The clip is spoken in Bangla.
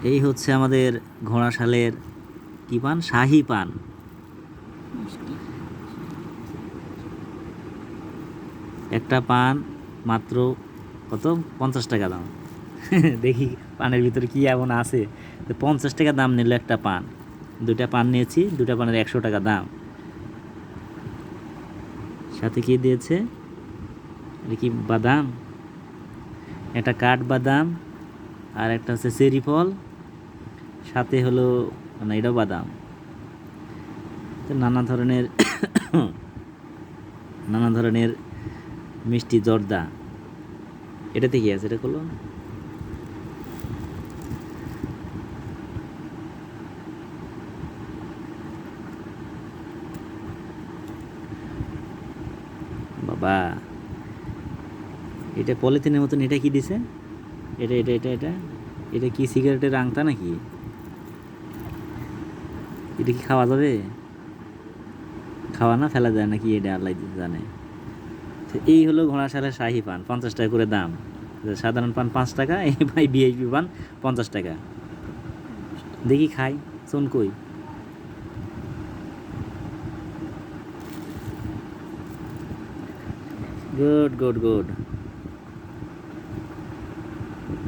এই হচ্ছে আমাদের ঘোড়াশালের কি পান, শাহী পান। একটা পান মাত্র কত, 50 টাকা দাম। দেখি পানের ভিতরে কি এমন আছে, তো 50 টাকা দাম নিল একটা পান। দুটা পান নিয়েছি, দুটা পানের 100 টাকা দাম। সাথে কি দিয়েছে, এটা কি বাদাম, একটা কাঠ বাদাম, আর একটা হচ্ছে চেরি ফল, সাথে হলো মানে এটাও বাদাম। তো নানা ধরনের নানা ধরনের মিষ্টি জর্দা। এটাতে কি আছে, এটা করলো বাবা, এটা পলিথিনের মতন, এটা কি দিছে, এটা এটা এটা এটা এটা কি সিগারেটের আংটা নাকি, এটা কি খাওয়া যাবে, খাওয়া না ফেলা যায় নাকি, এটা আল্লাহ জানে। তো এই হলো ঘোড়াশালের শাহী পান, 50 টাকা করে দাম। সাধারণ পান 5 টাকা, এই ভাই ভিআইপি পান 50 টাকা। দেখি খাই, শোন কই। Good good good.